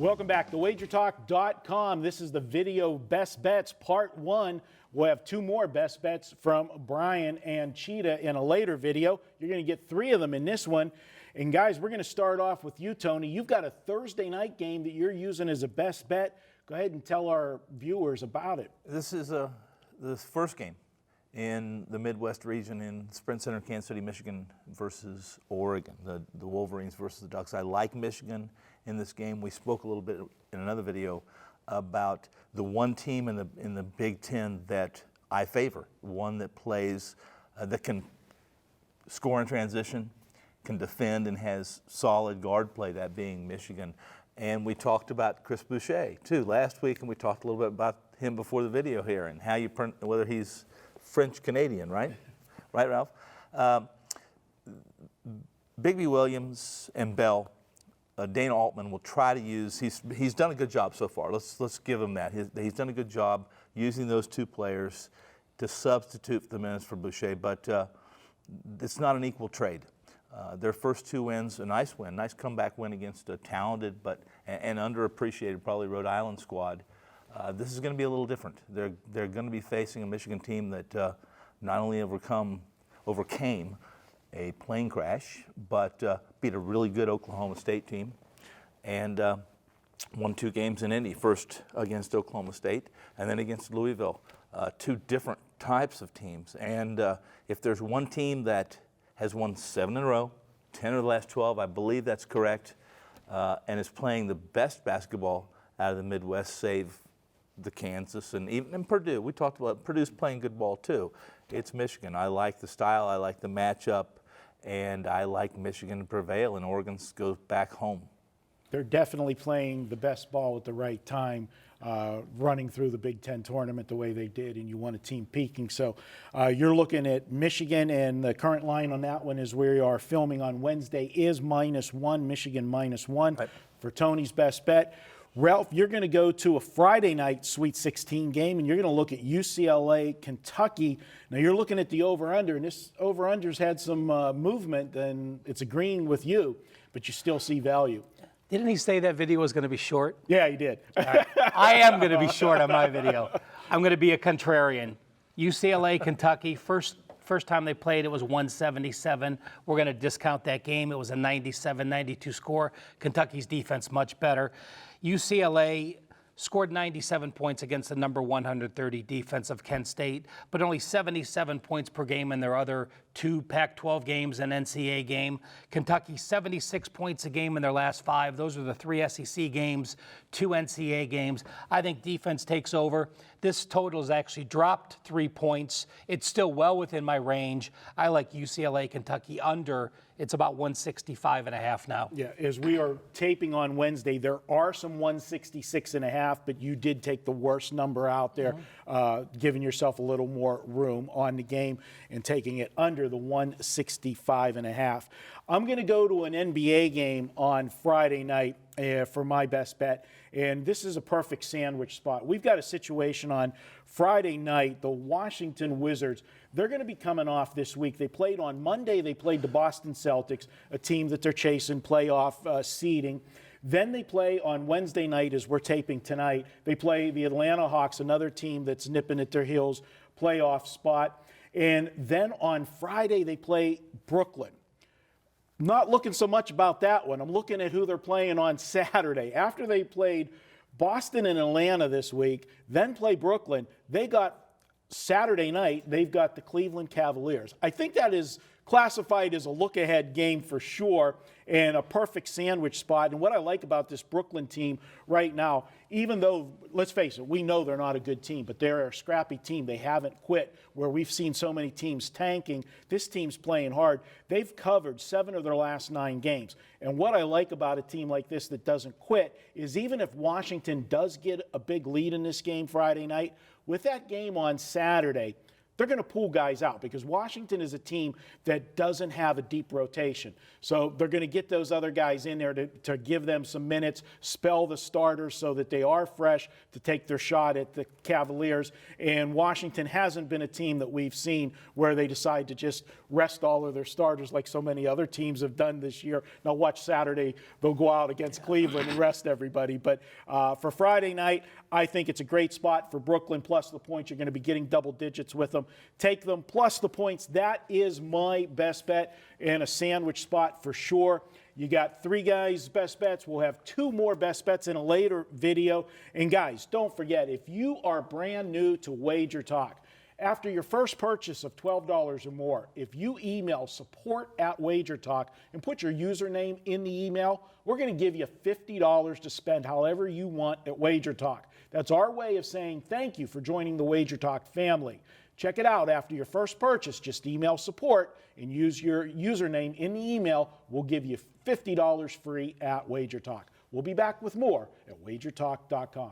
Welcome back to WagerTalk.com. This is the video best bets part 1. We'll have 2 more best bets from Brian and Cheetah in a later video. You're going to get 3 of them in this one. And guys, we're going to start off with you, Tony. You've got a Thursday night game that you're using as a best bet. Go ahead and tell our viewers about it. This is the first game in the Midwest region in Sprint Center, Kansas City, Michigan versus Oregon, the Wolverines versus the Ducks. I like Michigan in this game. We spoke a little bit in another video about the one team in the Big Ten that I favor, one that plays, that can score in transition, can defend, and has solid guard play, that being Michigan. And we talked about Chris Boucher too last week, and we talked a little bit about him before the video here and how whether he's French Canadian, right? Right, Ralph? Bigby Williams and Bell, Dana Altman will try to use. He's done a good job so far. Let's give him that. He's done a good job using those 2 players to substitute the minutes for Boucher, but it's not an equal trade. Their first 2 wins, a nice win, nice comeback win against a talented and underappreciated probably Rhode Island squad. This is going to be a little different. They're going to be facing a Michigan team that not only overcame a plane crash, but beat a really good Oklahoma State team and won 2 games in Indy, first against Oklahoma State and then against Louisville. 2 different types of teams. And if there's one team that has won 7 in a row, 10 of the last 12, I believe that's correct, and is playing the best basketball out of the Midwest, save the Kansas and even Purdue. We talked about Purdue's playing good ball too. It's Michigan. I like the style, I like the matchup, and I like Michigan to prevail, and Oregon goes back home. They're definitely playing the best ball at the right time, running through the Big Ten tournament the way they did, and you want a team peaking. So you're looking at Michigan, and the current line on that one is where you are filming on Wednesday is -1, Michigan -1 right. For Tony's best bet. Ralph, you're going to go to a Friday night Sweet 16 game, and you're going to look at UCLA, Kentucky. Now, you're looking at the over-under, and this over-under's had some movement, and it's agreeing with you, but you still see value. Didn't he say that video was going to be short? Yeah, he did. Right. I am going to be short on my video. I'm going to be a contrarian. UCLA, Kentucky, first time they played, it was 177. We're going to discount that game. It was a 97-92 score. Kentucky's defense much better. UCLA scored 97 points against the number 130 defense of Kent State, but only 77 points per game in their other 2 Pac-12 games and NCAA game. Kentucky, 76 points a game in their last 5. Those are the 3 SEC games, 2 NCAA games. I think defense takes over. This total has actually dropped 3 points. It's still well within my range. I like UCLA, Kentucky under. It's about 165.5 now. Yeah, as we are taping on Wednesday, there are some 166.5, but you did take the worst number out there, giving yourself a little more room on the game and taking it under the 165.5. I'm going to go to an NBA game on Friday night for my best bet, and this is a perfect sandwich spot. We've got a situation on Friday night. The Washington Wizards, they're going to be coming off this week. They played on Monday. They played the Boston Celtics, a team that they're chasing playoff seeding. Then they play on Wednesday night, as we're taping tonight. They play the Atlanta Hawks, another team that's nipping at their heels, playoff spot. And then on Friday, they play Brooklyn. Not looking so much about that one. I'm looking at who they're playing on Saturday. After they played Boston and Atlanta this week, then play Brooklyn, they got Saturday night, they've got the Cleveland Cavaliers. I think that is classified as a look-ahead game for sure and a perfect sandwich spot. And what I like about this Brooklyn team right now, even though, let's face it, we know they're not a good team, but they're a scrappy team. They haven't quit where we've seen so many teams tanking. This team's playing hard. They've covered 7 of their last 9 games. And what I like about a team like this that doesn't quit is even if Washington does get a big lead in this game Friday night, with that game on Saturday, they're going to pull guys out because Washington is a team that doesn't have a deep rotation. So they're going to get those other guys in there to give them some minutes, spell the starters so that they are fresh to take their shot at the Cavaliers. And Washington hasn't been a team that we've seen where they decide to just rest all of their starters like so many other teams have done this year. Now watch Saturday, they'll go out against Cleveland and rest everybody. But for Friday night, I think it's a great spot for Brooklyn, plus the points. You're going to be getting double digits with them. Take them, plus the points. That is my best bet and a sandwich spot for sure. You got 3 guys' best bets. We'll have 2 more best bets in a later video. And guys, don't forget, if you are brand new to Wager Talk, after your first purchase of $12 or more, if you email support@WagerTalk and put your username in the email, we're going to give you $50 to spend however you want at Wager Talk. That's our way of saying thank you for joining the Wager Talk family. Check it out. After your first purchase, just email support and use your username in the email. We'll give you $50 free at Wager Talk. We'll be back with more at wagertalk.com.